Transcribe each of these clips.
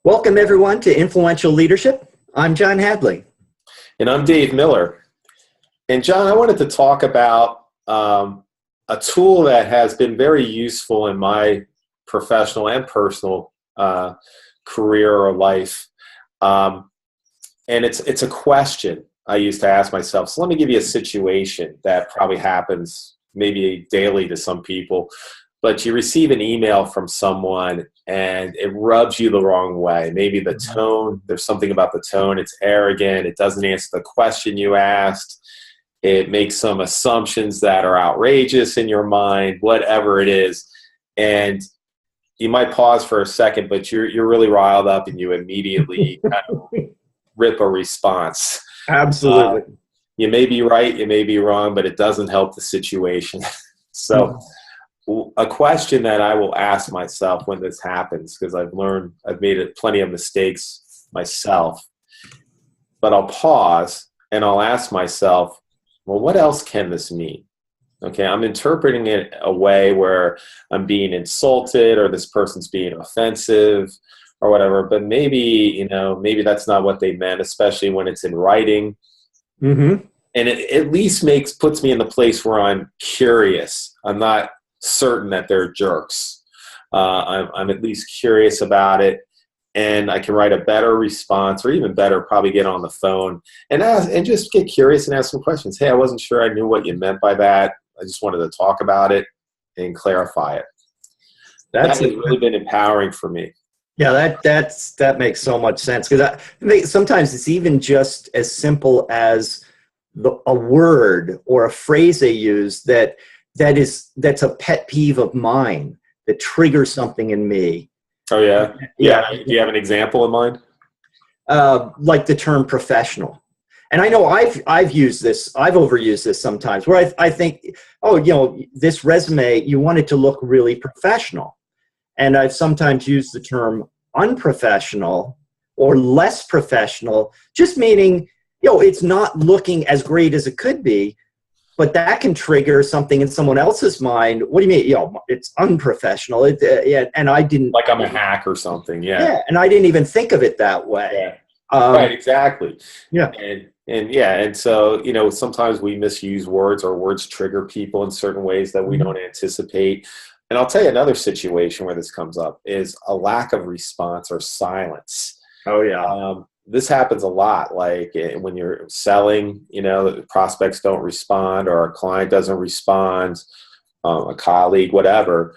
Welcome everyone to Influential Leadership. I'm John Hadley. And I'm Dave Miller. And John, I wanted to talk about a tool that has been very useful in my professional and personal career or life. And it's a question I used to ask myself. So let me give you a situation that probably happens maybe daily to some people. But you receive an email from someone and it rubs you the wrong way. Maybe the tone, there's something about the tone, it's arrogant, it doesn't answer the question you asked, it makes some assumptions that are outrageous in your mind, whatever it is. And you might pause for a second, but you're really riled up and you immediately kind of rip a response. Absolutely. You may be right, you may be wrong, but it doesn't help the situation. So a question that I will ask myself when this happens, because I've made plenty of mistakes myself, but I'll pause and I'll ask myself, well, what else can this mean? Okay, I'm interpreting it a way where I'm being insulted or this person's being offensive or whatever, but maybe that's not what they meant, especially when it's in writing. Mm-hmm. And it at least puts me in the place where I'm curious. I'm not certain that they're jerks. I'm at least curious about it, and I can write a better response, or even better, probably get on the phone and just get curious and ask some questions. Hey, I wasn't sure I knew what you meant by that. I just wanted to talk about it and clarify it. That has really been empowering for me. Yeah, that makes so much sense, because I think sometimes it's even just as simple as a word or a phrase they use that's a pet peeve of mine that triggers something in me. Oh yeah. Yeah. Do you have an example in mind? Like the term professional. And I know I've overused this sometimes, where I think, this resume, you want it to look really professional. And I've sometimes used the term unprofessional or less professional, just meaning, it's not looking as great as it could be, but that can trigger something in someone else's mind. What do you mean? It's unprofessional. And I didn't. Like I'm a hack or something. Yeah. Yeah, and I didn't even think of it that way. Yeah. Right. Exactly. Yeah. And so sometimes we misuse words, or words trigger people in certain ways that we don't anticipate. And I'll tell you another situation where this comes up is a lack of response or silence. Oh yeah. This happens a lot, like when you're selling, the prospects don't respond, or a client doesn't respond, a colleague, whatever.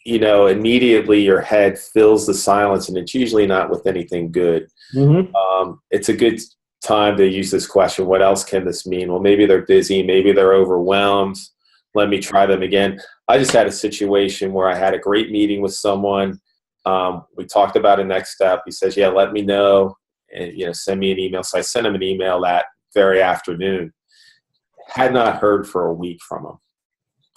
Immediately your head fills the silence, and it's usually not with anything good. Mm-hmm. It's a good time to use this question. What else can this mean? Well, maybe they're busy, maybe they're overwhelmed. Let me try them again. I just had a situation where I had a great meeting with someone. We talked about a next step. He says, yeah, let me know, and send me an email. So I sent him an email that very afternoon. Had not heard for a week from him.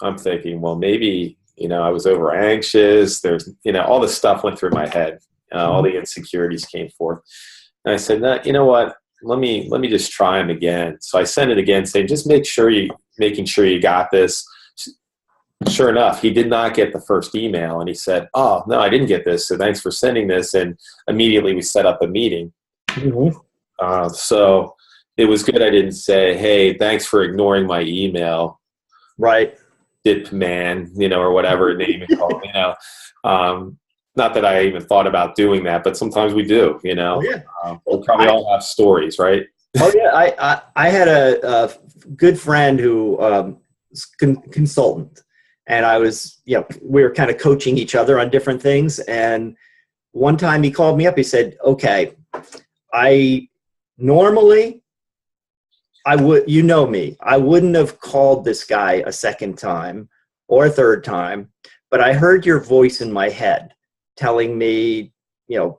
I'm thinking, well, maybe, I was over anxious. There's, all this stuff went through my head. All the insecurities came forth. And I said, no, you know what? Let me just try him again. So I sent it again, saying, just making sure you got this. Sure enough, he did not get the first email, and he said, oh, no, I didn't get this, so thanks for sending this. And immediately we set up a meeting. Mm-hmm. So it was good I didn't say, hey, thanks for ignoring my email. Right. Dip man, or whatever name you call it, not that I even thought about doing that, but sometimes we do, Oh, yeah. We probably all have stories, right? Oh yeah. I had a good friend who was consultant. And we were kind of coaching each other on different things. And one time he called me up, he said, okay, normally I wouldn't have called this guy a second time or a third time, but I heard your voice in my head telling me, to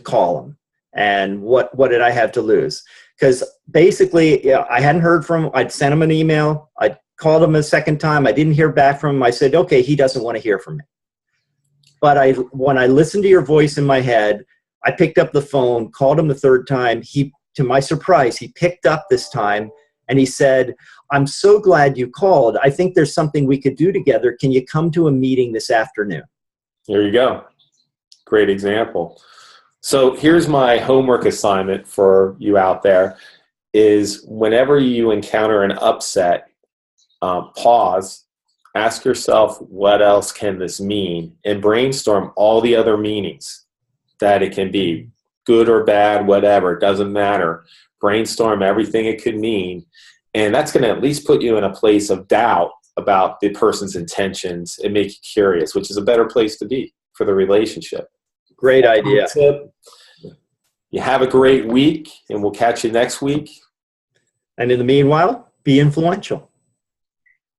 call him. And what did I have to lose? Because basically, I hadn't heard from him. I'd sent him an email. I called him a second time. I didn't hear back from him. I said, okay, he doesn't want to hear from me. But when I listened to your voice in my head, I picked up the phone, called him the third time. To my surprise, he picked up this time, and he said, I'm so glad you called. I think there's something we could do together. Can you come to a meeting this afternoon? There you go. great example. So here's my homework assignment for you out there is whenever you encounter an upset, pause, ask yourself, what else can this mean? And brainstorm all the other meanings that it can be, good or bad, whatever, it doesn't matter. Brainstorm everything it could mean. And that's going to at least put you in a place of doubt about the person's intentions and make you curious, which is a better place to be for the relationship. Great idea. Tip. You have a great week, and we'll catch you next week. And in the meanwhile, be influential.